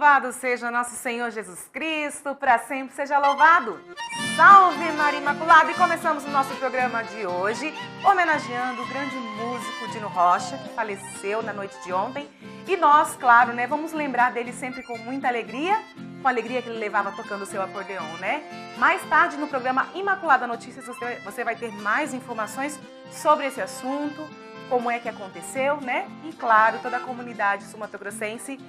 Louvado seja nosso Senhor Jesus Cristo, para sempre seja louvado. Salve Maria Imaculada! E começamos o nosso programa de hoje, homenageando o grande músico Dino Rocha, que faleceu na noite de ontem. E nós, claro, né, vamos lembrar dele sempre com muita alegria, com a alegria que ele levava tocando o seu acordeão, né? Mais tarde, no programa Imaculada Notícias, você vai ter mais informações sobre esse assunto, como é que aconteceu, né? E, claro, toda a comunidade sumatogrossense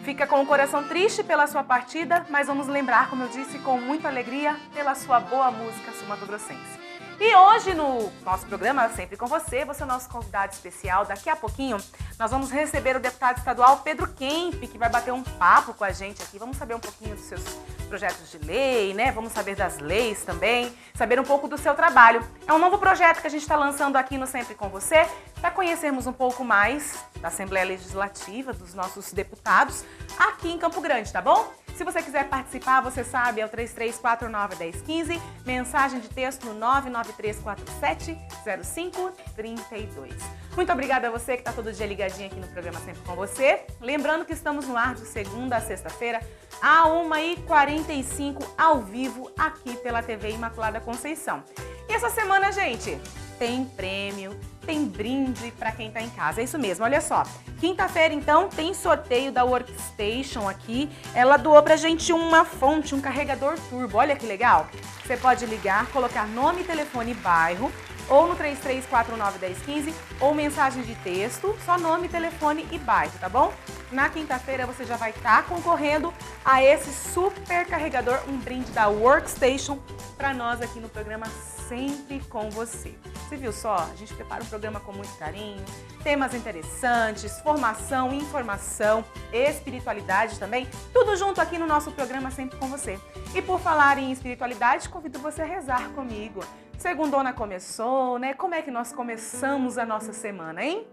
fica com o coração triste pela sua partida, mas vamos lembrar, como eu disse, com muita alegria pela sua boa música sumatogrossense. E hoje no nosso programa, sempre com você é o nosso convidado especial. Daqui a pouquinho nós vamos receber o deputado estadual Pedro Kemp, que vai bater um papo com a gente aqui. Vamos saber um pouquinho dos seus projetos de lei, né? Vamos saber das leis também, saber um pouco do seu trabalho. É um novo projeto que a gente está lançando aqui no Sempre com Você, para conhecermos um pouco mais da Assembleia Legislativa, dos nossos deputados, aqui em Campo Grande, tá bom? Se você quiser participar, você sabe, é o 3349-1015, mensagem de texto no 993470532. Muito obrigada a você que está todo dia ligadinho aqui no programa Sempre com Você. Lembrando que estamos no ar de segunda a sexta-feira, a 1h45, ao vivo, aqui pela TV Imaculada Conceição. E essa semana, gente, tem prêmio, tem brinde para quem está em casa. É isso mesmo, olha só. Quinta-feira, então, tem sorteio da Workstation aqui. Ela doou pra gente uma fonte, um carregador turbo. Olha que legal. Você pode ligar, colocar nome, telefone e bairro, ou no 3349-1015, ou mensagem de texto, só nome, telefone e bairro, tá bom? Na quinta-feira você já vai estar concorrendo a esse super carregador, um brinde da Workstation, para nós aqui no programa Sempre com Você. Você viu só? A gente prepara um programa com muito carinho, temas interessantes, formação, informação, espiritualidade também, tudo junto aqui no nosso programa Sempre com Você. E por falar em espiritualidade, convido você a rezar comigo. Segundona começou, né? Como é que nós começamos a nossa semana, hein?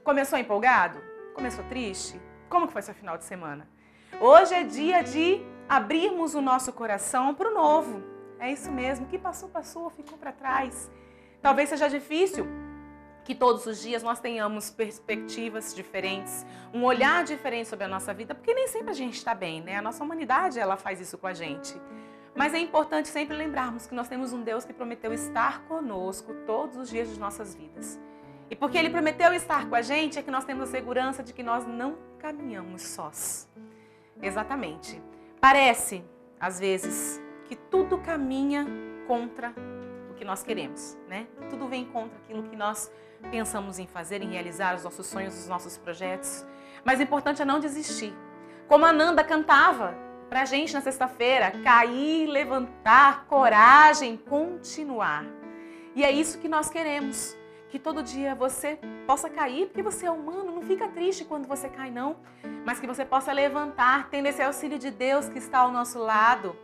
Começou empolgado? Começou triste? Como que foi seu final de semana? Hoje é dia de abrirmos o nosso coração para o novo. É isso mesmo, o que passou, passou, ficou para trás. Talvez seja difícil que todos os dias nós tenhamos perspectivas diferentes, um olhar diferente sobre a nossa vida, porque nem sempre a gente está bem, né? A nossa humanidade, ela faz isso com a gente. Mas é importante sempre lembrarmos que nós temos um Deus que prometeu estar conosco todos os dias de nossas vidas. E porque Ele prometeu estar com a gente, é que nós temos a segurança de que nós não caminhamos sós. Exatamente. Parece, às vezes, que tudo caminha contra o que nós queremos, né? Tudo vem contra aquilo que nós pensamos em fazer, em realizar os nossos sonhos, os nossos projetos. Mas o importante é não desistir. Como a Nanda cantava pra gente na sexta-feira, cair, levantar, coragem, continuar. E é isso que nós queremos, que todo dia você possa cair, porque você é humano, não fica triste quando você cai não, mas que você possa levantar, tendo esse auxílio de Deus que está ao nosso lado.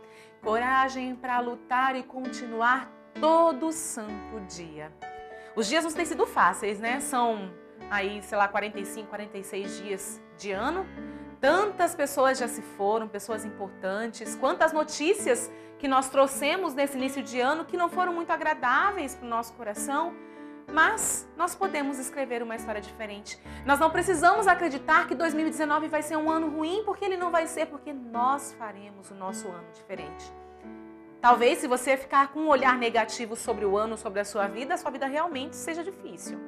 Coragem para lutar e continuar todo santo dia. Os dias não têm sido fáceis, né? São aí, 45, 46 dias de ano. Tantas pessoas já se foram, pessoas importantes. Quantas notícias que nós trouxemos nesse início de ano que não foram muito agradáveis para o nosso coração. Mas nós podemos escrever uma história diferente. Nós não precisamos acreditar que 2019 vai ser um ano ruim, porque ele não vai ser, porque nós faremos o nosso ano diferente. Talvez se você ficar com um olhar negativo sobre o ano, sobre a sua vida realmente seja difícil,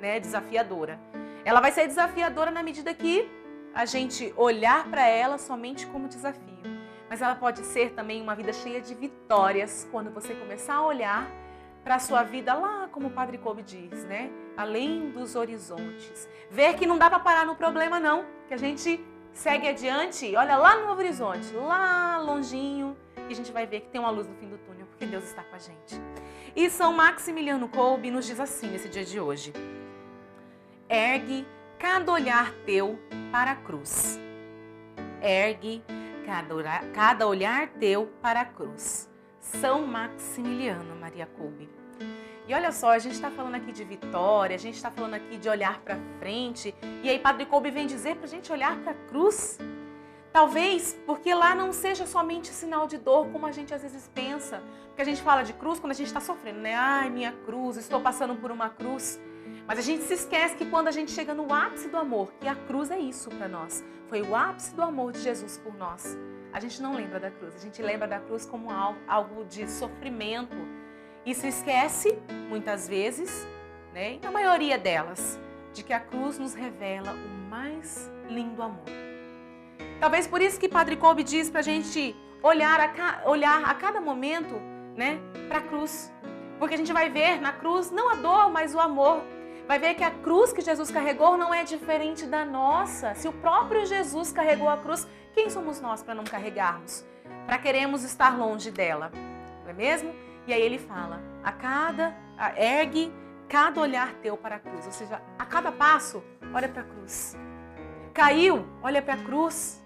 né? Desafiadora. Ela vai ser desafiadora na medida que a gente olhar para ela somente como desafio. Mas ela pode ser também uma vida cheia de vitórias quando você começar a olhar para a sua vida lá, como o Padre Kolbe diz, né? Além dos horizontes. Ver que não dá para parar no problema não, que a gente segue adiante, olha lá no horizonte, lá longinho, e a gente vai ver que tem uma luz no fim do túnel, porque Deus está com a gente. E São Maximiliano Kolbe nos diz assim nesse dia de hoje: ergue cada olhar teu para a cruz. Ergue cada olhar teu para a cruz. São Maximiliano Maria Kolbe. E olha só, a gente está falando aqui de vitória, a gente está falando aqui de olhar para frente. E aí Padre Kolbe vem dizer para a gente olhar para a cruz. Talvez porque lá não seja somente sinal de dor, como a gente às vezes pensa. Porque a gente fala de cruz quando a gente está sofrendo, né? Ai, minha cruz, estou passando por uma cruz. Mas a gente se esquece que quando a gente chega no ápice do amor, que a cruz é isso para nós. foi o ápice do amor de Jesus por nós. A gente não lembra da cruz, a gente lembra da cruz como algo de sofrimento. E se esquece, muitas vezes, né, e na maioria delas, de que a cruz nos revela o mais lindo amor. Talvez por isso que Padre Kolbe diz para a gente olhar a cada momento, né, para a cruz. Porque a gente vai ver na cruz não a dor, mas o amor. Vai ver que a cruz que Jesus carregou não é diferente da nossa. Se o próprio Jesus carregou a cruz, quem somos nós para não carregarmos? Para queremos estar longe dela, não é mesmo? E aí ele fala, ergue cada olhar teu para a cruz. Ou seja, a cada passo, olha para a cruz. Caiu, olha para a cruz.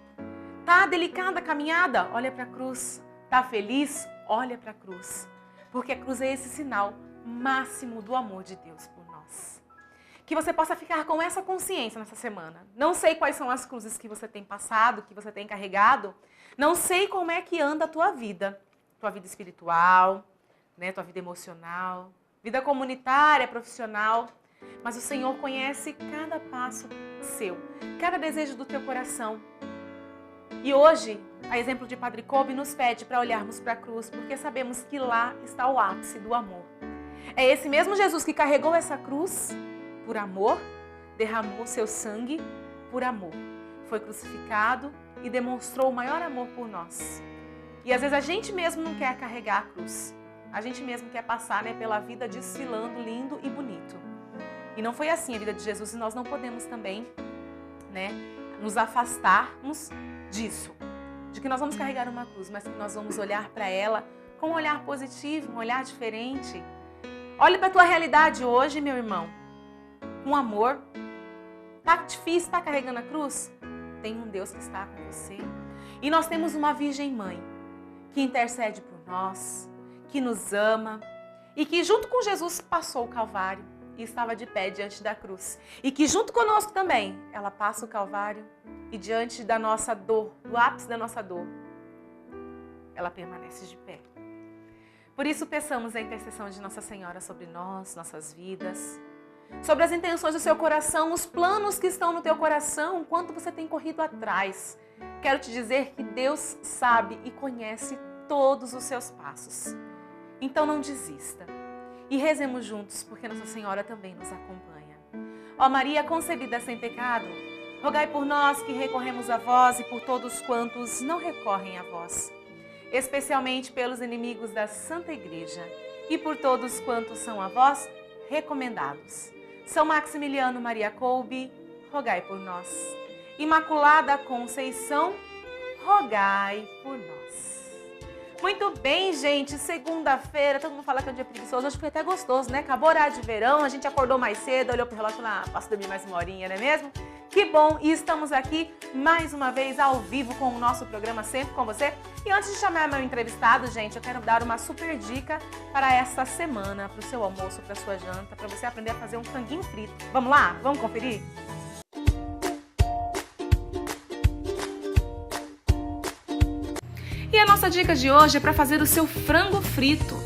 Tá delicada a caminhada, olha para a cruz. Tá feliz, olha para a cruz. Porque a cruz é esse sinal máximo do amor de Deus por nós. Que você possa ficar com essa consciência nessa semana. Não sei quais são as cruzes que você tem passado, que você tem carregado. Não sei como é que anda a tua vida espiritual, né, tua vida emocional, vida comunitária, profissional. Mas o Senhor conhece cada passo seu, cada desejo do teu coração. E hoje, a exemplo de Padre Kolbe, nos pede para olharmos para a cruz, porque sabemos que lá está o ápice do amor. É esse mesmo Jesus que carregou essa cruz por amor, derramou seu sangue por amor. Foi crucificado e demonstrou o maior amor por nós. E às vezes a gente mesmo não quer carregar a cruz. A gente mesmo quer passar, né, pela vida desfilando lindo e bonito. E não foi assim a vida de Jesus e nós não podemos também, né, nos afastarmos disso. De que nós vamos carregar uma cruz, mas que nós vamos olhar para ela com um olhar positivo, um olhar diferente. Olhe para a tua realidade hoje, meu irmão. Com amor. Tá difícil, tá carregando a cruz? Tem um Deus que está com você. E nós temos uma Virgem Mãe que intercede por nós, que nos ama e que junto com Jesus passou o Calvário e estava de pé diante da cruz. E que junto conosco também ela passa o Calvário e diante da nossa dor, do ápice da nossa dor, ela permanece de pé. Por isso peçamos a intercessão de Nossa Senhora sobre nós, nossas vidas, sobre as intenções do seu coração, os planos que estão no teu coração, quanto você tem corrido atrás. Quero te dizer que Deus sabe e conhece todos os seus passos. Então não desista. E rezemos juntos, porque Nossa Senhora também nos acompanha. Ó Maria concebida sem pecado, rogai por nós que recorremos a vós e por todos quantos não recorrem a vós, especialmente pelos inimigos da Santa Igreja e por todos quantos são a vós recomendados. São Maximiliano Maria Kolbe, rogai por nós. Imaculada Conceição, rogai por nós. Muito bem, gente, segunda-feira, todo mundo fala que é um dia preguiçoso, hoje foi até gostoso, né? Acabou o horário de verão, a gente acordou mais cedo, olhou pro relógio e falou, posso dormir mais uma horinha, não é mesmo? Que bom, e estamos aqui mais uma vez ao vivo com o nosso programa Sempre com Você. E antes de chamar meu entrevistado, gente, eu quero dar uma super dica para essa semana, para o seu almoço, para a sua janta, para você aprender a fazer um franguinho frito. Vamos lá? Vamos conferir? E a nossa dica de hoje é para fazer o seu frango frito.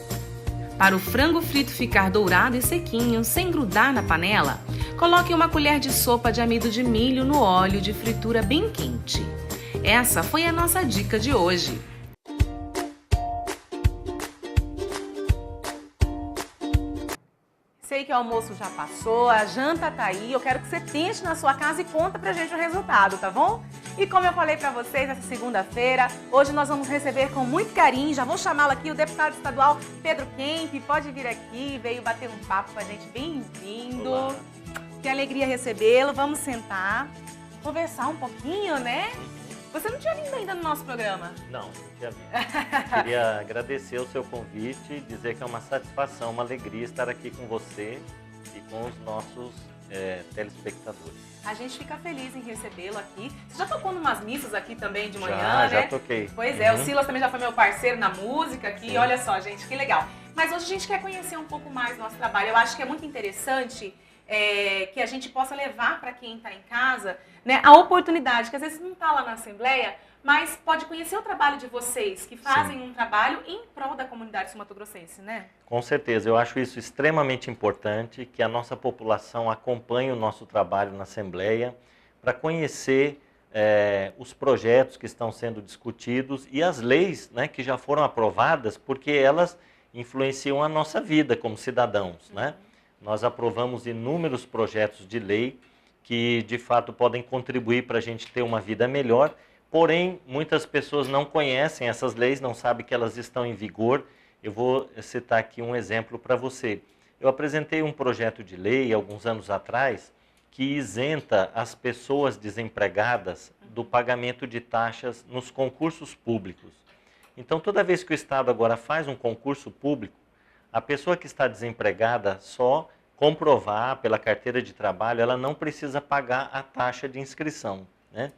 Para o frango frito ficar dourado e sequinho, sem grudar na panela, coloque uma colher de sopa de amido de milho no óleo de fritura bem quente. Essa foi a nossa dica de hoje. Sei que o almoço já passou, a janta tá aí, eu quero que você tente na sua casa e conta pra gente o resultado, tá bom? E como eu falei pra vocês, essa segunda-feira, hoje nós vamos receber com muito carinho, já vou chamá-lo aqui, o deputado estadual Pedro Kemp, pode vir aqui, veio bater um papo com a gente, bem-vindo. Olá. Que alegria recebê-lo, vamos sentar, conversar um pouquinho, né? Você não tinha vindo ainda no nosso programa? Não tinha vindo. Queria agradecer o seu convite e dizer que é uma satisfação, uma alegria estar aqui com você e com os nossos telespectadores. A gente fica feliz em recebê-lo aqui. Você já tocou numas missas aqui também de manhã, né? Já toquei. Pois é, o Silas também já foi meu parceiro na música aqui. Sim. Olha só, gente, que legal. Mas hoje a gente quer conhecer um pouco mais do nosso trabalho. Eu acho que é muito interessante que a gente possa levar para quem está em casa, né, a oportunidade, que às vezes não está lá na Assembleia, mas pode conhecer o trabalho de vocês, que fazem um trabalho em prol da comunidade sul-mato-grossense, né? Com certeza, eu acho isso extremamente importante, que a nossa população acompanhe o nosso trabalho na Assembleia, para conhecer os projetos que estão sendo discutidos e as leis, né, que já foram aprovadas, porque elas influenciam a nossa vida como cidadãos, né? Nós aprovamos inúmeros projetos de lei que, de fato, podem contribuir para a gente ter uma vida melhor, porém, muitas pessoas não conhecem essas leis, não sabem que elas estão em vigor. Eu vou citar aqui um exemplo para você. Eu apresentei um projeto de lei, alguns anos atrás, que isenta as pessoas desempregadas do pagamento de taxas nos concursos públicos. Então, toda vez que o Estado agora faz um concurso público, a pessoa que está desempregada só comprovar pela carteira de trabalho, ela não precisa pagar a taxa de inscrição, né?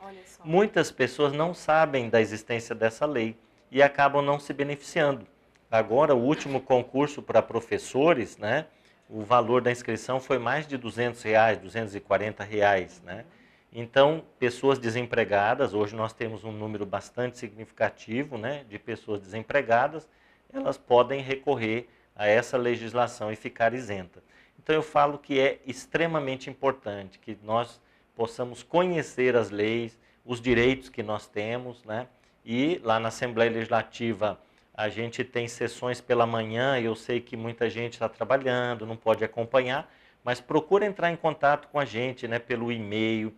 Muitas pessoas não sabem da existência dessa lei e acabam não se beneficiando. Agora, o último concurso para professores, né, o valor da inscrição foi mais de R$200, R$240, né? Então, pessoas desempregadas, hoje nós temos um número bastante significativo, né, de pessoas desempregadas, elas podem recorrer a essa legislação e ficar isenta. Então, eu falo que é extremamente importante que nós possamos conhecer as leis, os direitos que nós temos, né? E lá na Assembleia Legislativa a gente tem sessões pela manhã, eu sei que muita gente está trabalhando, não pode acompanhar, mas procura entrar em contato com a gente, né, pelo e-mail,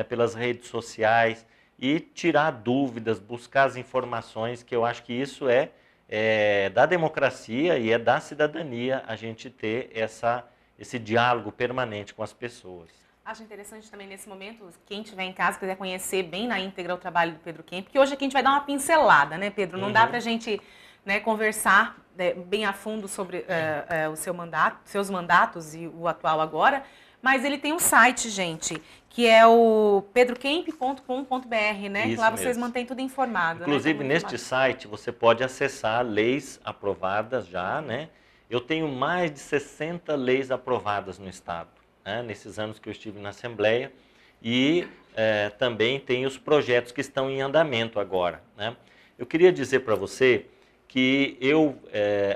pelas redes sociais e tirar dúvidas, buscar as informações, que eu acho que isso é da democracia e é da cidadania a gente ter esse diálogo permanente com as pessoas. Acho interessante também nesse momento, quem estiver em casa quiser conhecer bem na íntegra o trabalho do Pedro Kemp, porque hoje aqui a gente vai dar uma pincelada, né, Pedro? Não dá para a gente, né, conversar bem a fundo sobre o seu mandato, seus mandatos e o atual agora, mas ele tem um site, gente, que é o pedrokemp.com.br, né? Isso lá vocês mesmo. mantêm tudo informado. Inclusive, né? neste site você pode acessar leis aprovadas já, né? Eu tenho mais de 60 leis aprovadas no Estado, né, nesses anos que eu estive na Assembleia, e também tem os projetos que estão em andamento agora, né? Eu queria dizer para você que eu,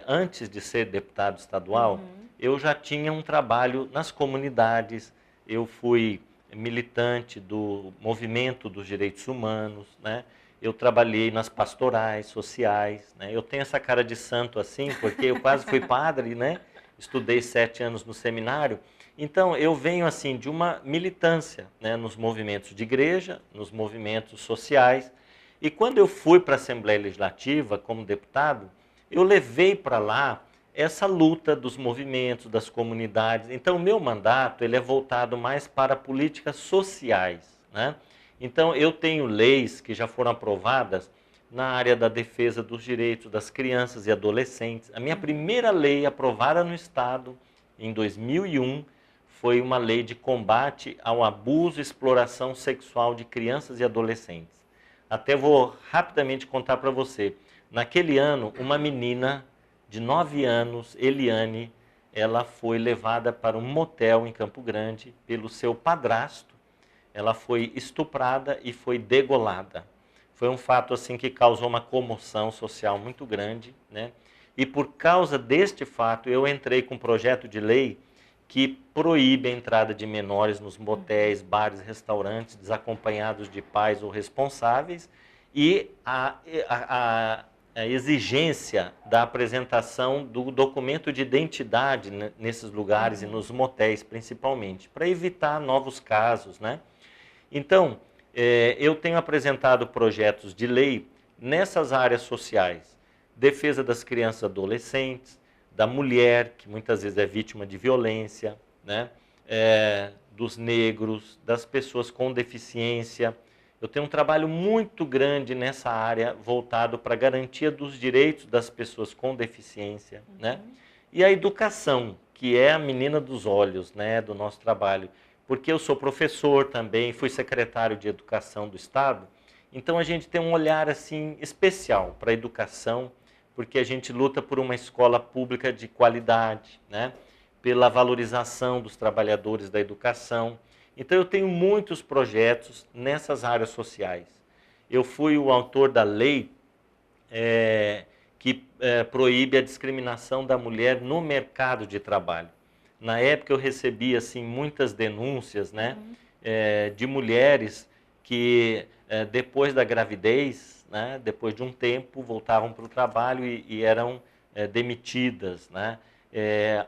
antes de ser deputado estadual, eu já tinha um trabalho nas comunidades, eu fui militante do movimento dos direitos humanos, né? Eu trabalhei nas pastorais sociais, né? Eu tenho essa cara de santo assim, porque eu quase fui padre, né? Estudei 7 anos no seminário. Então, eu venho assim de uma militância, né, nos movimentos de igreja, nos movimentos sociais. E quando eu fui para a Assembleia Legislativa como deputado, eu levei para lá essa luta dos movimentos, das comunidades. Então, o meu mandato ele é voltado mais para políticas sociais, né? Então, eu tenho leis que já foram aprovadas na área da defesa dos direitos das crianças e adolescentes. A minha primeira lei aprovada no Estado, em 2001, foi uma lei de combate ao abuso e exploração sexual de crianças e adolescentes. Até vou rapidamente contar para você. Naquele ano, uma menina de 9 anos, Eliane, ela foi levada para um motel em Campo Grande pelo seu padrasto. Ela foi estuprada e foi degolada. Foi um fato assim que causou uma comoção social muito grande, né? E por causa deste fato, eu entrei com um projeto de lei que proíbe a entrada de menores nos motéis, bares, restaurantes, desacompanhados de pais ou responsáveis, e a exigência da apresentação do documento de identidade nesses lugares e nos motéis, principalmente, para evitar novos casos, né? Então, eu tenho apresentado projetos de lei nessas áreas sociais, defesa das crianças e adolescentes, da mulher, que muitas vezes é vítima de violência, né? Dos negros, das pessoas com deficiência. Eu tenho um trabalho muito grande nessa área voltado para a garantia dos direitos das pessoas com deficiência, né? E a educação, que é a menina dos olhos, né, do nosso trabalho. Porque eu sou professor também, fui secretário de Educação do Estado, então a gente tem um olhar assim especial para a educação, porque a gente luta por uma escola pública de qualidade, né? Pela valorização dos trabalhadores da educação. Então eu tenho muitos projetos nessas áreas sociais. Eu fui o autor da lei que proíbe a discriminação da mulher no mercado de trabalho. Na época eu recebi assim, muitas denúncias, né, de mulheres que depois da gravidez, né, depois de um tempo, voltavam para o trabalho e eram demitidas, né?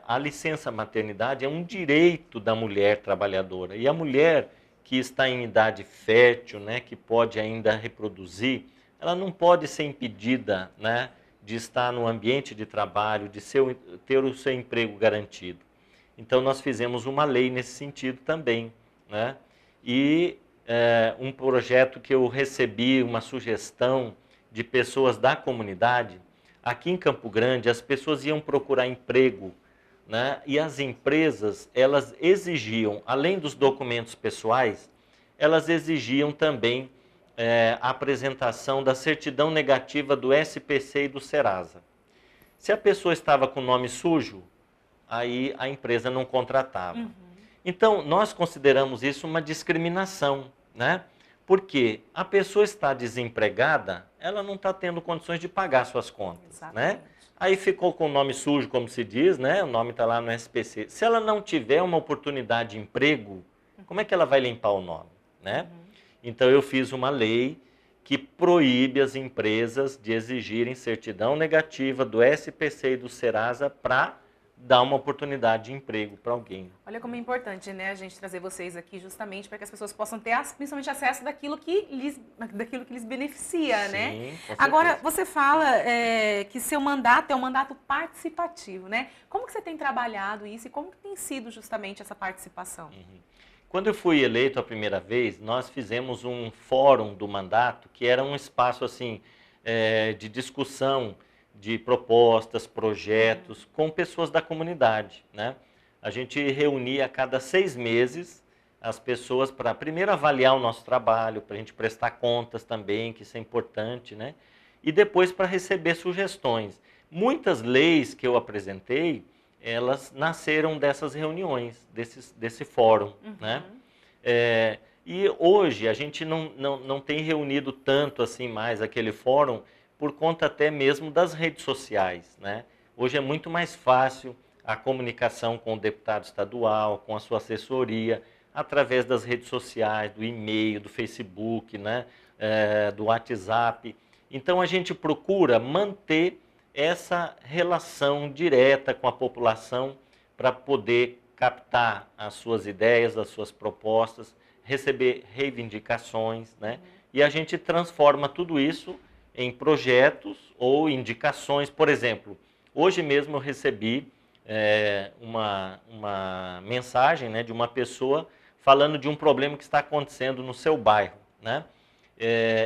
A licença maternidade é um direito da mulher trabalhadora. E a mulher que está em idade fértil, né, que pode ainda reproduzir, ela não pode ser impedida, né, de estar no ambiente de trabalho, de ter o seu emprego garantido. Então, nós fizemos uma lei nesse sentido também, né? E um projeto que eu recebi, uma sugestão de pessoas da comunidade. Aqui em Campo Grande, as pessoas iam procurar emprego, né? E as empresas, elas exigiam, além dos documentos pessoais, elas exigiam também a apresentação da certidão negativa do SPC e do Serasa. Se a pessoa estava com o nome sujo, aí a empresa não contratava. Uhum. Então, nós consideramos isso uma discriminação, né? Porque a pessoa está desempregada, ela não está tendo condições de pagar suas contas, né? Aí ficou com o nome sujo, como se diz, né? O nome está lá no SPC. Se ela não tiver uma oportunidade de emprego, como é que ela vai limpar o nome, né? Uhum. Então, eu fiz uma lei que proíbe as empresas de exigirem certidão negativa do SPC e do Serasa para dar uma oportunidade de emprego para alguém. Olha como é importante, né, a gente trazer vocês aqui justamente para que as pessoas possam ter principalmente acesso daquilo que lhes beneficia, Sim, né? Com Agora, você fala que seu mandato é um mandato participativo, né? Como que você tem trabalhado isso e como que tem sido justamente essa participação? Uhum. Quando eu fui eleito a primeira vez, nós fizemos um fórum do mandato, que era um espaço assim, de discussão de propostas, projetos, com pessoas da comunidade, né? A gente reunia a cada 6 meses as pessoas para primeiro avaliar o nosso trabalho, para a gente prestar contas também, que isso é importante, né? E depois para receber sugestões. Muitas leis que eu apresentei, elas nasceram dessas reuniões, desse fórum, né? E hoje a gente não tem reunido tanto assim mais aquele fórum, por conta até mesmo das redes sociais, né? Hoje é muito mais fácil a comunicação com o deputado estadual, com a sua assessoria, através das redes sociais, do e-mail, do Facebook, né? Do WhatsApp. Então a gente procura manter essa relação direta com a população para poder captar as suas ideias, as suas propostas, receber reivindicações, né? E a gente transforma tudo isso em projetos ou indicações. Por exemplo, hoje mesmo eu recebi uma mensagem, né, de uma pessoa falando de um problema que está acontecendo no seu bairro, né?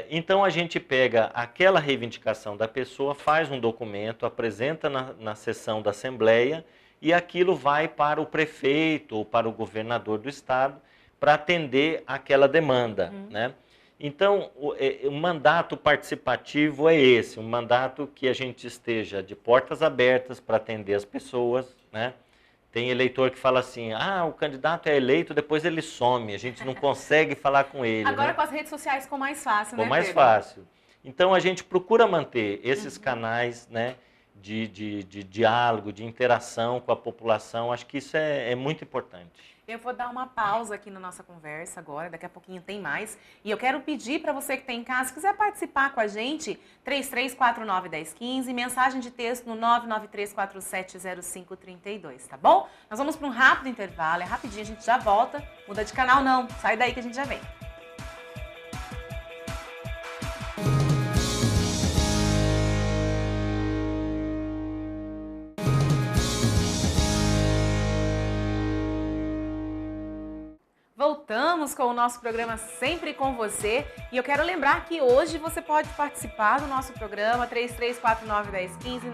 Então a gente pega aquela reivindicação da pessoa, faz um documento, apresenta na sessão da Assembleia e aquilo vai para o prefeito ou para o governador do estado para atender aquela demanda, né? Então, o mandato participativo é esse, um mandato que a gente esteja de portas abertas para atender as pessoas, né? Tem eleitor que fala assim, o candidato é eleito, depois ele some, a gente não consegue falar com ele. Agora, né? Com as redes sociais ficou mais fácil, né, Ficou mais Pedro? fácil. Então, a gente procura manter esses canais, né, de diálogo, de interação com a população. Acho que isso é muito importante. Eu vou dar uma pausa aqui na nossa conversa agora, daqui a pouquinho tem mais. E eu quero pedir para você que está em casa, se quiser participar com a gente, 3349-1015, mensagem de texto no 993470532, tá bom? Nós vamos para um rápido intervalo, é rapidinho, a gente já volta. Muda de canal não, sai daí que a gente já vem. Voltamos com o nosso programa Sempre com Você e eu quero lembrar que hoje você pode participar do nosso programa 3349-1015,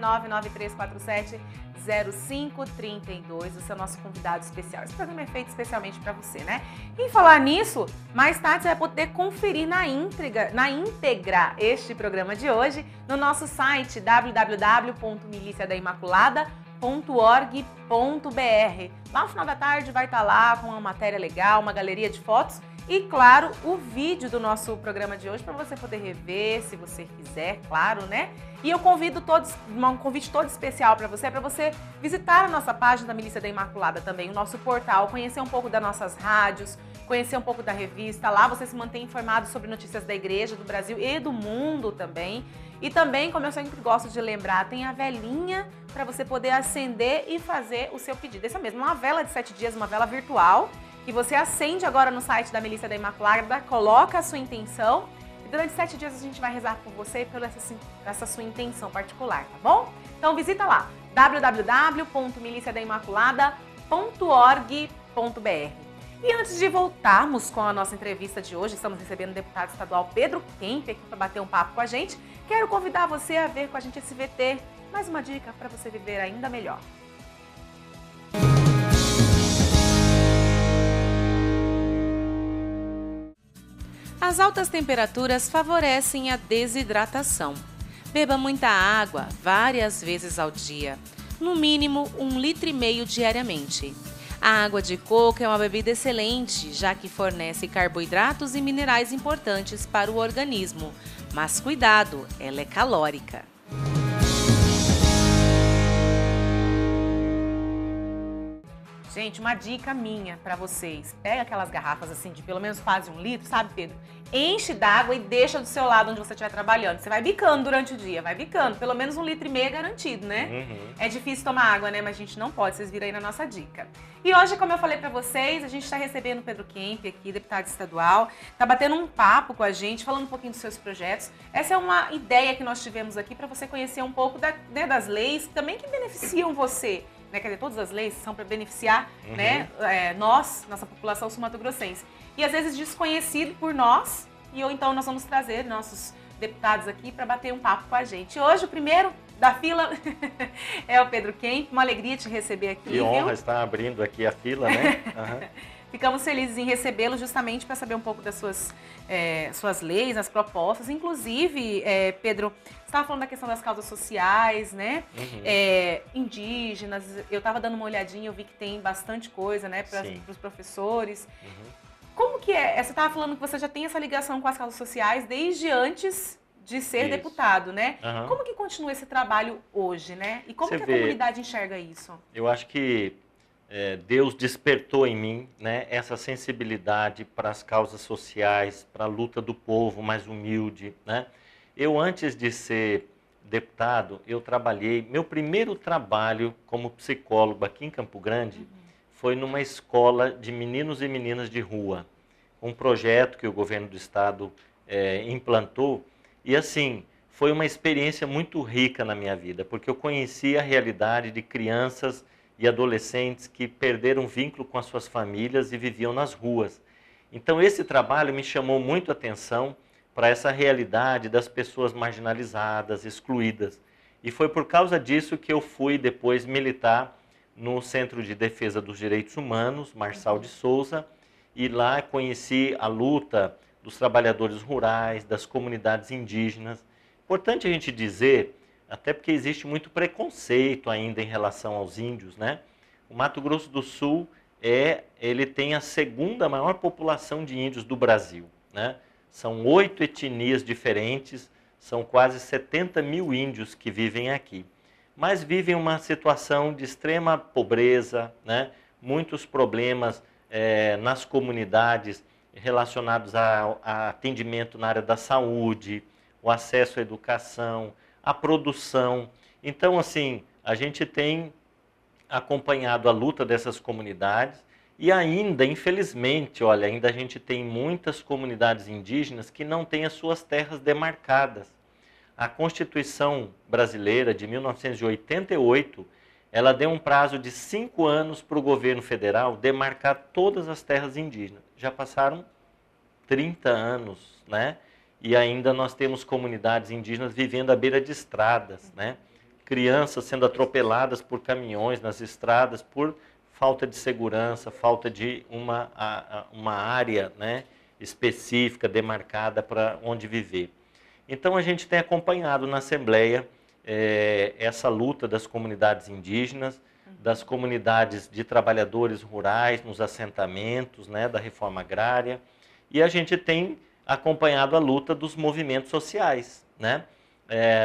99347-0532, você é o nosso convidado especial. Esse programa é feito especialmente para você, né? E falar nisso, mais tarde você vai poder conferir na íntegra este programa de hoje no nosso site www.miliciadaimaculada.org.br. Lá no final da tarde vai estar lá com uma matéria legal, uma galeria de fotos E, claro, o vídeo do nosso programa de hoje para você poder rever, se você quiser, claro, né? E eu convido todos, um convite todo especial para você visitar a nossa página da Milícia da Imaculada também, o nosso portal, conhecer um pouco das nossas rádios, conhecer um pouco da revista. Lá você se mantém informado sobre notícias da igreja, do Brasil e do mundo também. E também, como eu sempre gosto de lembrar, tem a velinha para você poder acender e fazer o seu pedido. Essa mesmo, uma vela de 7 dias, uma vela virtual, que você acende agora no site da Milícia da Imaculada, coloca a sua intenção e durante 7 dias a gente vai rezar por você pela essa sua intenção particular, tá bom? Então visita lá, www.miliciadaimaculada.org.br. E antes de voltarmos com a nossa entrevista de hoje, estamos recebendo o deputado estadual Pedro Kemp aqui para bater um papo com a gente. Quero convidar você a ver com a gente esse VT, mais uma dica para você viver ainda melhor. As altas temperaturas favorecem a desidratação. Beba muita água várias vezes ao dia, no mínimo 1,5 litro diariamente. A água de coco é uma bebida excelente, já que fornece carboidratos e minerais importantes para o organismo. Mas cuidado, ela é calórica. Gente, uma dica minha para vocês. Pega aquelas garrafas assim de pelo menos quase 1 litro, sabe, Pedro? Enche d'água e deixa do seu lado onde você estiver trabalhando. Você vai bicando durante o dia, vai bicando. Pelo menos 1,5 litro é garantido, né? É difícil tomar água, né? Mas a gente não pode, vocês viram aí na nossa dica. E hoje, como eu falei para vocês, a gente está recebendo o Pedro Kemp aqui, deputado estadual. Tá batendo um papo com a gente, falando um pouquinho dos seus projetos. Essa é uma ideia que nós tivemos aqui para você conhecer um pouco das leis também que beneficiam você. Né, quer dizer, todas as leis são para beneficiar né, nossa população sul-mato-grossense. E às vezes desconhecido por nós, ou então nós vamos trazer nossos deputados aqui para bater um papo com a gente. Hoje o primeiro da fila é o Pedro Kemp, uma alegria te receber aqui. Que honra estar abrindo aqui a fila, né? Ficamos felizes em recebê-lo justamente para saber um pouco das suas leis, as propostas. Inclusive, Pedro, você estava falando da questão das causas sociais, né? Indígenas. Eu estava dando uma olhadinha, eu vi que tem bastante coisa, né? Para os professores. Como que é? Você estava falando que você já tem essa ligação com as causas sociais desde antes de ser deputado, né? Como que continua esse trabalho hoje, né? E como que a comunidade enxerga isso? Eu acho que Deus despertou em mim, né, essa sensibilidade para as causas sociais, para a luta do povo mais humilde, né? Eu, antes de ser deputado, eu trabalhei, meu primeiro trabalho como psicólogo aqui em Campo Grande foi numa escola de meninos e meninas de rua, um projeto que o governo do estado implantou, e assim, foi uma experiência muito rica na minha vida, porque eu conheci a realidade de crianças e adolescentes que perderam vínculo com as suas famílias e viviam nas ruas. Então esse trabalho me chamou muito a atenção para essa realidade das pessoas marginalizadas, excluídas. E foi por causa disso que eu fui depois militar no Centro de Defesa dos Direitos Humanos, Marçal de Souza, e lá conheci a luta dos trabalhadores rurais, das comunidades indígenas. Importante a gente dizer, até porque existe muito preconceito ainda em relação aos índios, né? O Mato Grosso do Sul, ele tem a segunda maior população de índios do Brasil, né? São 8 etnias diferentes, são quase 70 mil índios que vivem aqui. Mas vivem uma situação de extrema pobreza, né? Muitos problemas nas comunidades relacionados a atendimento na área da saúde, o acesso à educação, a produção. Então, assim, a gente tem acompanhado a luta dessas comunidades e ainda, infelizmente, olha, ainda a gente tem muitas comunidades indígenas que não têm as suas terras demarcadas. A Constituição brasileira de 1988, ela deu um prazo de 5 anos para o governo federal demarcar todas as terras indígenas. Já passaram 30 anos, né? E ainda nós temos comunidades indígenas vivendo à beira de estradas, né? Crianças sendo atropeladas por caminhões nas estradas por falta de segurança, falta de uma área, né, específica, demarcada para onde viver. Então a gente tem acompanhado na Assembleia essa luta das comunidades indígenas, das comunidades de trabalhadores rurais nos assentamentos, né, da reforma agrária. E a gente tem acompanhado a luta dos movimentos sociais, né?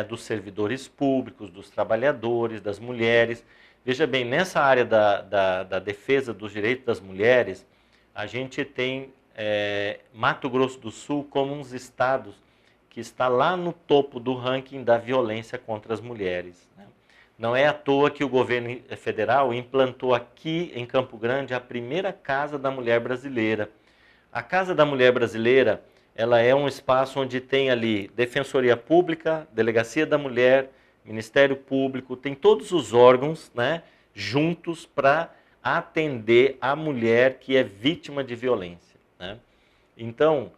Dos servidores públicos, dos trabalhadores, das mulheres. Veja bem, nessa área da defesa dos direitos das mulheres, a gente tem Mato Grosso do Sul como um dos estados que está lá no topo do ranking da violência contra as mulheres, né? Não é à toa que o governo federal implantou aqui em Campo Grande a primeira Casa da Mulher Brasileira. A Casa da Mulher Brasileira, ela é um espaço onde tem ali Defensoria Pública, Delegacia da Mulher, Ministério Público, tem todos os órgãos, né, juntos para atender a mulher que é vítima de violência, né? Então,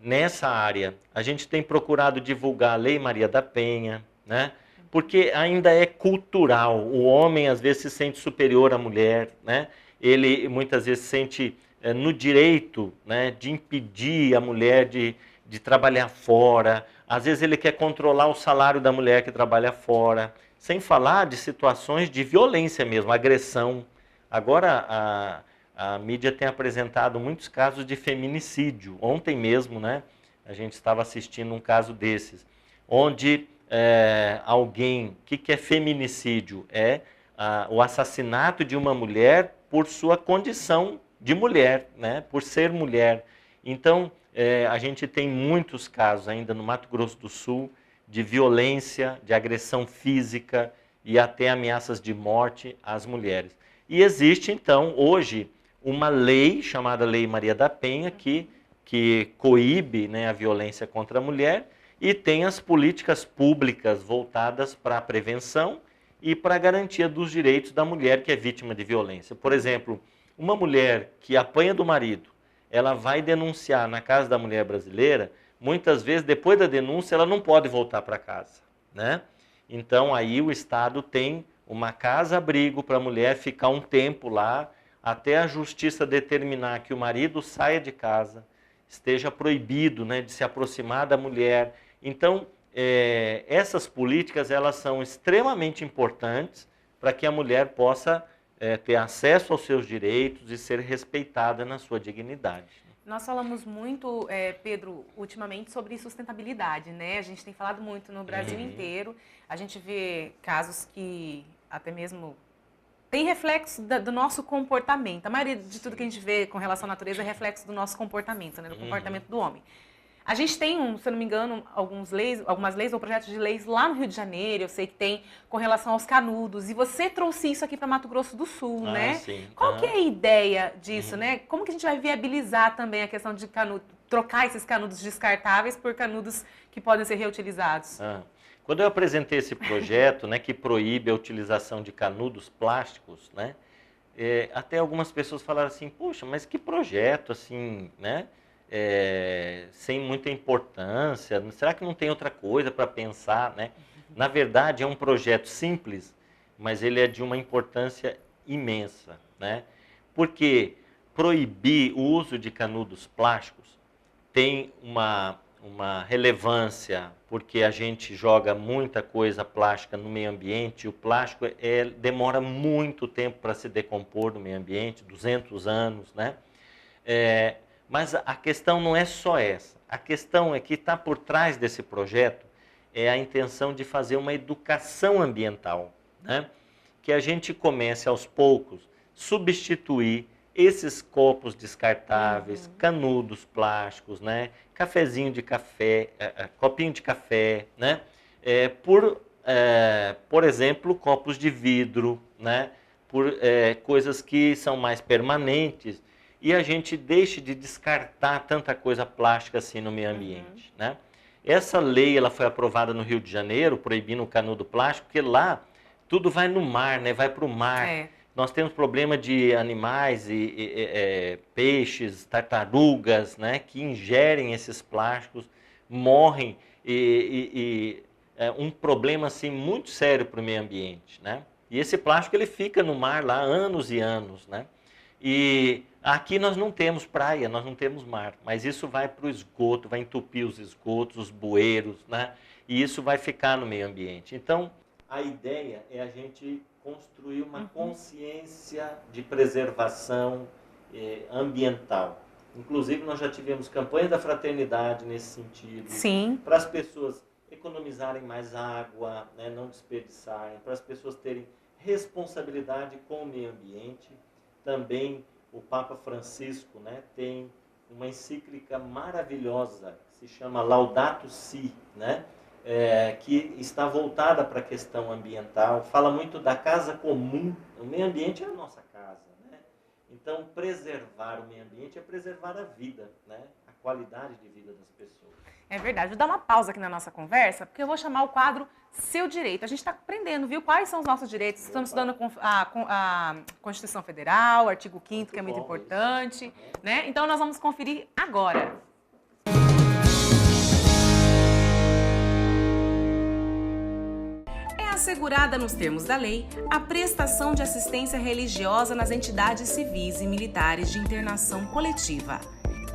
nessa área, a gente tem procurado divulgar a Lei Maria da Penha, né? Porque ainda é cultural. O homem, às vezes, se sente superior à mulher, né? Ele, muitas vezes, se sente no direito, né, de impedir a mulher de trabalhar fora. Às vezes, ele quer controlar o salário da mulher que trabalha fora. Sem falar de situações de violência mesmo, agressão. Agora, a mídia tem apresentado muitos casos de feminicídio. Ontem mesmo, né, a gente estava assistindo um caso desses, onde alguém, o que é feminicídio? O assassinato de uma mulher por sua condição de mulher, né, por ser mulher. Então, a gente tem muitos casos ainda no Mato Grosso do Sul de violência, de agressão física e até ameaças de morte às mulheres. E existe, então, hoje, uma lei chamada Lei Maria da Penha que coíbe, né, a violência contra a mulher e tem as políticas públicas voltadas para a prevenção e para a garantia dos direitos da mulher que é vítima de violência. Por exemplo, uma mulher que apanha do marido, ela vai denunciar na Casa da Mulher Brasileira, muitas vezes, depois da denúncia, ela não pode voltar para casa, né? Então, aí o Estado tem uma casa-abrigo para a mulher ficar um tempo lá, até a justiça determinar que o marido saia de casa, esteja proibido, né, de se aproximar da mulher. Então, essas políticas, elas são extremamente importantes para que a mulher possa ter acesso aos seus direitos e ser respeitada na sua dignidade. Nós falamos muito, Pedro, ultimamente sobre sustentabilidade, né? A gente tem falado muito no Brasil inteiro. A gente vê casos que até mesmo tem reflexo do nosso comportamento. A maioria de tudo que a gente vê com relação à natureza é reflexo do nosso comportamento, né? Do comportamento do homem. A gente tem, se eu não me engano, algumas leis ou projetos de leis lá no Rio de Janeiro, eu sei que tem, com relação aos canudos. E você trouxe isso aqui para Mato Grosso do Sul, né? Sim. Qual que é a ideia disso, né? Como que a gente vai viabilizar também a questão de canudo, trocar esses canudos descartáveis por canudos que podem ser reutilizados? Quando eu apresentei esse projeto, né, que proíbe a utilização de canudos plásticos, né, até algumas pessoas falaram assim, poxa, mas que projeto assim, né? Sem muita importância, será que não tem outra coisa para pensar, né? Na verdade, é um projeto simples, mas ele é de uma importância imensa, né? Porque proibir o uso de canudos plásticos tem uma relevância, porque a gente joga muita coisa plástica no meio ambiente, e o plástico demora muito tempo para se decompor no meio ambiente, 200 anos, né? Mas a questão não é só essa. A questão é que está por trás desse projeto é a intenção de fazer uma educação ambiental, né? Que a gente comece aos poucos substituir esses copos descartáveis, canudos plásticos, né? Cafezinho de café, copinho de café, né? Por exemplo, copos de vidro, né? Por coisas que são mais permanentes. E a gente deixe de descartar tanta coisa plástica assim no meio ambiente, né? Essa lei ela foi aprovada no Rio de Janeiro, proibindo o canudo plástico, porque lá tudo vai no mar, né? Vai para o mar. Nós temos problema de animais, peixes, tartarugas, né? Que ingerem esses plásticos, morrem. É um problema assim, muito sério para o meio ambiente, né? E esse plástico ele fica no mar lá anos e anos, né? E aqui nós não temos praia, nós não temos mar, mas isso vai para o esgoto, vai entupir os esgotos, os bueiros, né? E isso vai ficar no meio ambiente. Então, a ideia é a gente construir uma consciência de preservação ambiental. Inclusive, nós já tivemos campanha da fraternidade nesse sentido. Sim. Para as pessoas economizarem mais água, né, não desperdiçarem, para as pessoas terem responsabilidade com o meio ambiente. Também o Papa Francisco, né, tem uma encíclica maravilhosa que se chama Laudato Si, né, que está voltada para a questão ambiental. Fala muito da casa comum. O meio ambiente é a nossa casa, né? Então, preservar o meio ambiente é preservar a vida, né, a qualidade de vida das pessoas. É verdade. Vou dar uma pausa aqui na nossa conversa, porque eu vou chamar o quadro Seu Direito. A gente está aprendendo, viu? Quais são os nossos direitos? Estamos estudando a Constituição Federal, artigo 5º, que é muito importante, né? Então, nós vamos conferir agora. É assegurada nos termos da lei a prestação de assistência religiosa nas entidades civis e militares de internação coletiva.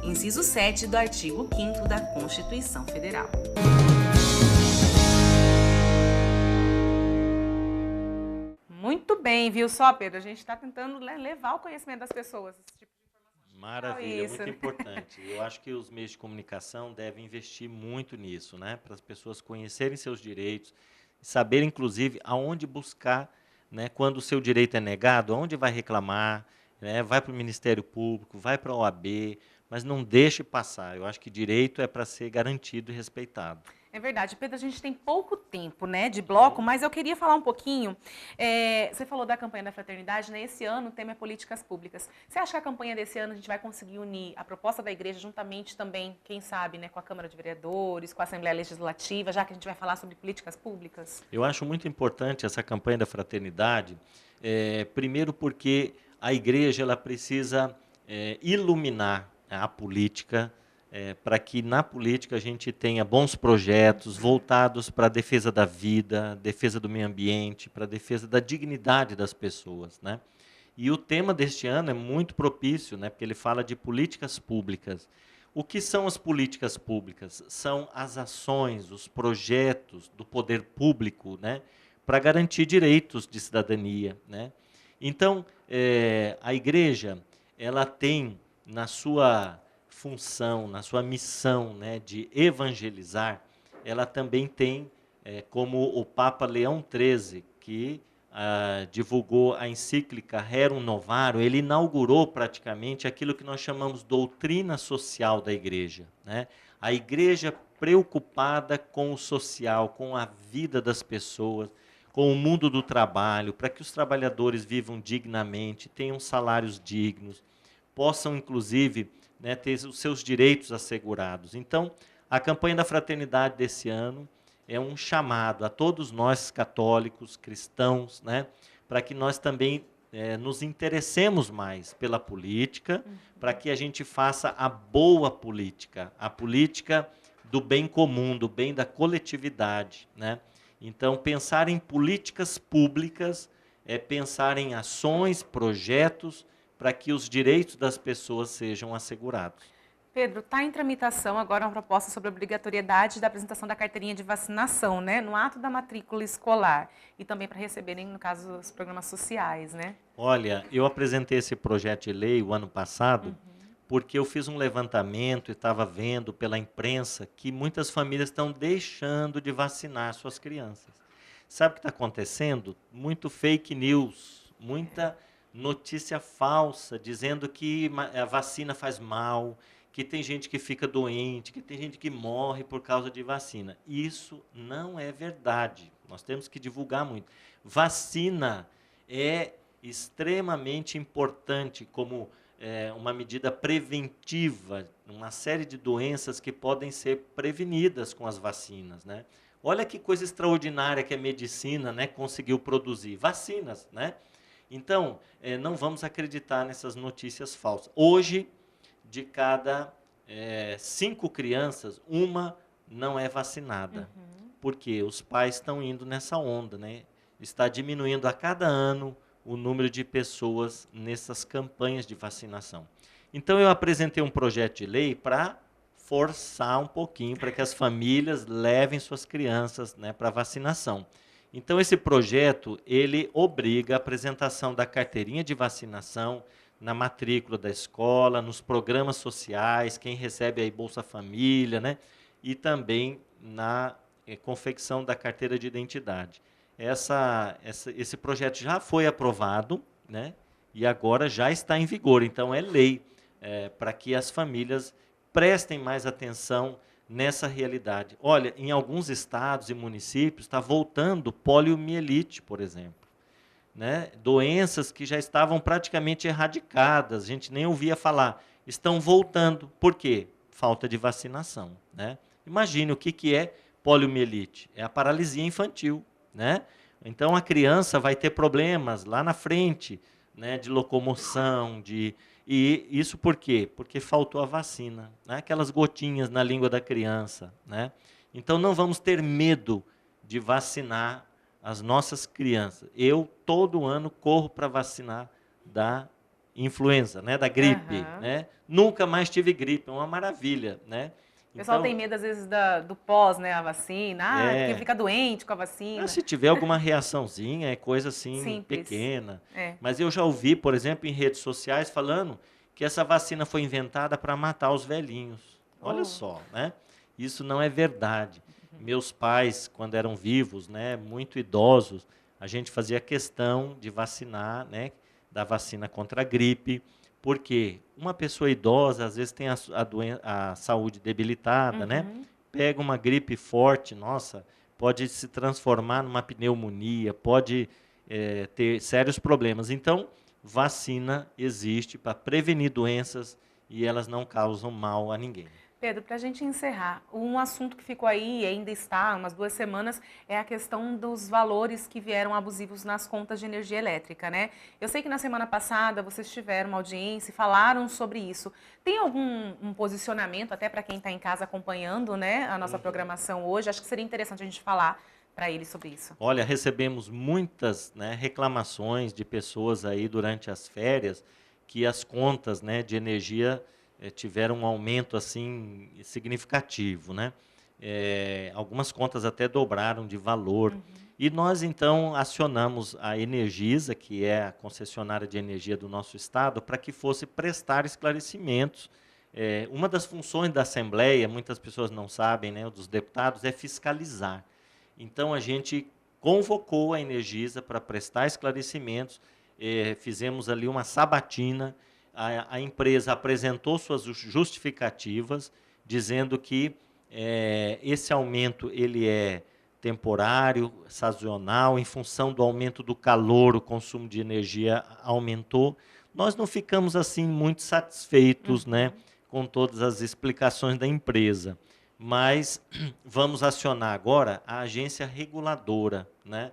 Inciso 7 do artigo 5º da Constituição Federal. Muito bem, viu só, Pedro? A gente está tentando levar o conhecimento das pessoas. Esse tipo de informação. Maravilha, Isso, muito né? importante. Eu acho que os meios de comunicação devem investir muito nisso, né? Para as pessoas conhecerem seus direitos, saber, inclusive, aonde buscar, né? Quando o seu direito é negado, aonde vai reclamar, né? Vai para o Ministério Público, vai para a OAB, mas não deixe passar. Eu acho que direito é para ser garantido e respeitado. É verdade, Pedro, a gente tem pouco tempo, né, de bloco, mas eu queria falar um pouquinho. Você falou da campanha da fraternidade, né? Esse ano o tema é políticas públicas. Você acha que a campanha desse ano a gente vai conseguir unir a proposta da igreja juntamente também, quem sabe, né, com a Câmara de Vereadores, com a Assembleia Legislativa, já que a gente vai falar sobre políticas públicas? Eu acho muito importante essa campanha da fraternidade, primeiro porque a igreja ela precisa iluminar a política, para que na política a gente tenha bons projetos voltados para a defesa da vida, defesa do meio ambiente, para a defesa da dignidade das pessoas, né? E o tema deste ano é muito propício, né? Porque ele fala de políticas públicas. O que são as políticas públicas? São as ações, os projetos do poder público, né? Para garantir direitos de cidadania, né? Então, a igreja ela tem na sua função, na sua missão, né, de evangelizar, ela também tem, como o Papa Leão XIII, que divulgou a encíclica Rerum Novarum, ele inaugurou praticamente aquilo que nós chamamos doutrina social da igreja, né? A igreja preocupada com o social, com a vida das pessoas, com o mundo do trabalho, para que os trabalhadores vivam dignamente, tenham salários dignos, possam, inclusive, né, ter os seus direitos assegurados. Então, a campanha da fraternidade desse ano é um chamado a todos nós católicos, cristãos, né, para que nós também nos interessemos mais pela política, para que a gente faça a boa política, a política do bem comum, do bem da coletividade, né? Então, pensar em políticas públicas é pensar em ações, projetos, para que os direitos das pessoas sejam assegurados. Pedro, está em tramitação agora uma proposta sobre a obrigatoriedade da apresentação da carteirinha de vacinação, né, no ato da matrícula escolar e também para receberem, no caso, os programas sociais, né? Olha, eu apresentei esse projeto de lei o ano passado porque eu fiz um levantamento e estava vendo pela imprensa que muitas famílias estão deixando de vacinar suas crianças. Sabe o que está acontecendo? Muito fake news, muita notícia falsa, dizendo que a vacina faz mal, que tem gente que fica doente, que tem gente que morre por causa de vacina. Isso não é verdade. Nós temos que divulgar muito. Vacina é extremamente importante como uma medida preventiva, uma série de doenças que podem ser prevenidas com as vacinas, né? Olha que coisa extraordinária que a medicina, né, conseguiu produzir. Vacinas, né? Então, não vamos acreditar nessas notícias falsas. Hoje, de cada 5 crianças, uma não é vacinada. Porque os pais estão indo nessa onda, né? Está diminuindo a cada ano o número de pessoas nessas campanhas de vacinação. Então, eu apresentei um projeto de lei para forçar um pouquinho, para que as famílias levem suas crianças, né, para vacinação. Então, esse projeto, ele obriga a apresentação da carteirinha de vacinação, na matrícula da escola, nos programas sociais, quem recebe aí Bolsa Família, né? E também na confecção da carteira de identidade. Esse projeto já foi aprovado, né? E agora já está em vigor, então é lei para que as famílias prestem mais atenção nessa realidade. Olha, em alguns estados e municípios está voltando poliomielite, por exemplo. Né? Doenças que já estavam praticamente erradicadas, a gente nem ouvia falar, estão voltando. Por quê? Falta de vacinação. Né? Imagine o que é poliomielite. É a paralisia infantil. Né? Então a criança vai ter problemas lá na frente, né, de locomoção, e isso por quê? Porque faltou a vacina, né? Aquelas gotinhas na língua da criança. Né? Então não vamos ter medo de vacinar as nossas crianças. Eu, todo ano, corro para vacinar da influenza, né, da gripe. Né? Nunca mais tive gripe, é uma maravilha. Né? O pessoal tem medo, às vezes, do pós, né, a vacina, porque fica doente com a vacina. Se tiver alguma reaçãozinha, é coisa assim simples, pequena. Mas eu já ouvi, por exemplo, em redes sociais falando que essa vacina foi inventada para matar os velhinhos. Olha só, né? Isso não é verdade. Meus pais, quando eram vivos, né, muito idosos, a gente fazia questão de vacinar, né, da vacina contra a gripe, porque uma pessoa idosa, às vezes, tem a saúde debilitada, né? Pega uma gripe forte, nossa, pode se transformar numa pneumonia, pode ter sérios problemas. Então, vacina existe para prevenir doenças e elas não causam mal a ninguém. Pedro, para a gente encerrar, um assunto que ficou aí e ainda está há umas 2 semanas é a questão dos valores que vieram abusivos nas contas de energia elétrica, né? Eu sei que na semana passada vocês tiveram uma audiência e falaram sobre isso. Tem algum posicionamento, até para quem está em casa acompanhando, né, a nossa programação hoje? Acho que seria interessante a gente falar para eles sobre isso. Olha, recebemos muitas, né, reclamações de pessoas aí durante as férias que as contas, né, de energia tiveram um aumento assim significativo, né? Algumas contas até dobraram de valor. E nós então acionamos a Energisa, que é a concessionária de energia do nosso estado, para que fosse prestar esclarecimentos. Uma das funções da Assembleia, muitas pessoas não sabem, né, dos deputados, é fiscalizar. Então a gente convocou a Energisa para prestar esclarecimentos, fizemos ali uma sabatina. A empresa apresentou suas justificativas, dizendo que esse aumento ele é temporário, sazonal, em função do aumento do calor, o consumo de energia aumentou. Nós não ficamos assim muito satisfeitos, né, com todas as explicações da empresa, mas vamos acionar agora a agência reguladora, né,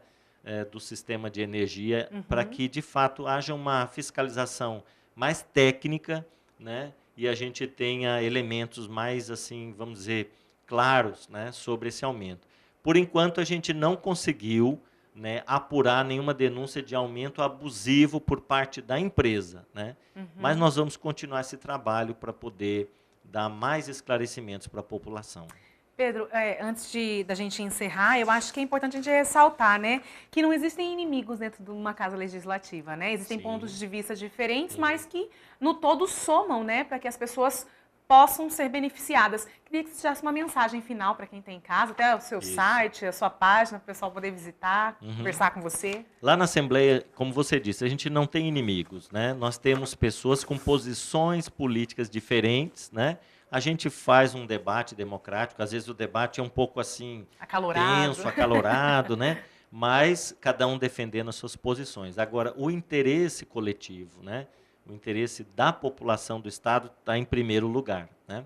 do sistema de energia, para que de fato haja uma fiscalização mais técnica, né, e a gente tenha elementos mais, assim, vamos dizer, claros, né, sobre esse aumento. Por enquanto, a gente não conseguiu, né, apurar nenhuma denúncia de aumento abusivo por parte da empresa, né? Mas nós vamos continuar esse trabalho para poder dar mais esclarecimentos para a população. Pedro, antes da gente encerrar, eu acho que é importante a gente ressaltar, né, que não existem inimigos dentro de uma casa legislativa, né? Existem pontos de vista diferentes, mas que no todo somam, né, para que as pessoas possam ser beneficiadas. Queria que você deixasse uma mensagem final para quem está em casa, até o seu site, a sua página, para o pessoal poder visitar, conversar com você. Lá na Assembleia, como você disse, a gente não tem inimigos, né? Nós temos pessoas com posições políticas diferentes, né? A gente faz um debate democrático, às vezes o debate é um pouco assim, tenso, acalorado, né? Mas cada um defendendo as suas posições. Agora, o interesse coletivo, né? O interesse da população do Estado está em primeiro lugar, né?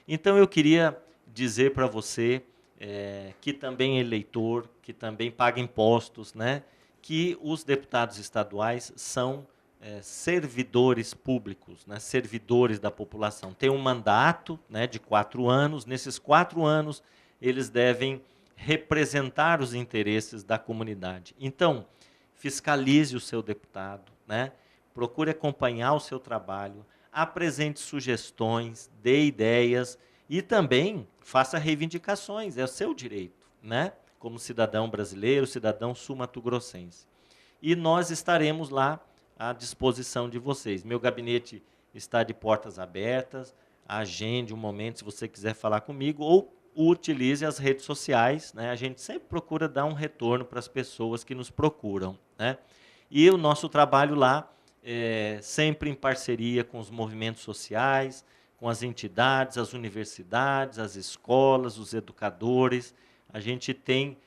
Então, eu queria dizer para você, que também é eleitor, que também paga impostos, né? Que os deputados estaduais são servidores públicos, né, servidores da população. Tem um mandato, né, de 4 anos. Nesses 4 anos, eles devem representar os interesses da comunidade. Então, fiscalize o seu deputado, né, procure acompanhar o seu trabalho, apresente sugestões, dê ideias e também faça reivindicações, é o seu direito, né, como cidadão brasileiro, sul-mato-grossense. E nós estaremos lá à disposição de vocês. Meu gabinete está de portas abertas, agende um momento se você quiser falar comigo, ou utilize as redes sociais, né? A gente sempre procura dar um retorno para as pessoas que nos procuram, né? E o nosso trabalho lá é sempre em parceria com os movimentos sociais, com as entidades, as universidades, as escolas, os educadores. A gente tem,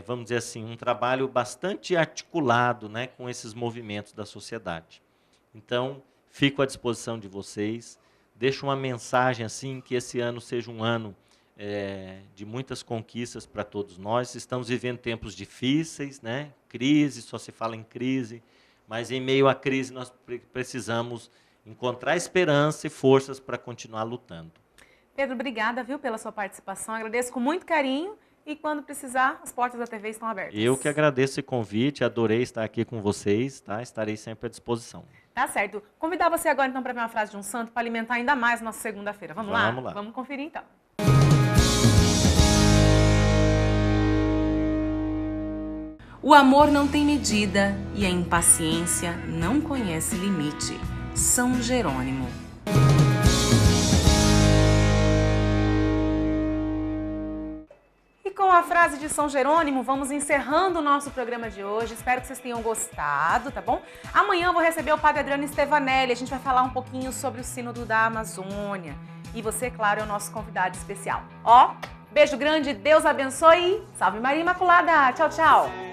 vamos dizer assim, um trabalho bastante articulado, né, com esses movimentos da sociedade. Então, fico à disposição de vocês. Deixo uma mensagem assim, que esse ano seja um ano de muitas conquistas para todos nós. Estamos vivendo tempos difíceis, né? Crise, só se fala em crise, mas em meio à crise nós precisamos encontrar esperança e forças para continuar lutando. Pedro, obrigada, viu, pela sua participação. Agradeço com muito carinho e quando precisar, as portas da TV estão abertas. Eu que agradeço esse convite, adorei estar aqui com vocês, tá? Estarei sempre à disposição. Tá certo. Convidar você agora então para ver uma frase de um santo para alimentar ainda mais a nossa segunda-feira. Vamos lá? Vamos lá. Vamos conferir então. O amor não tem medida e a impaciência não conhece limite. São Jerônimo. E com a frase de São Jerônimo, vamos encerrando o nosso programa de hoje. Espero que vocês tenham gostado, tá bom? Amanhã eu vou receber o Padre Adriano Stevanelli. A gente vai falar um pouquinho sobre o Sínodo da Amazônia. E você, claro, é o nosso convidado especial. Ó, beijo grande, Deus abençoe e salve Maria Imaculada. Tchau, tchau.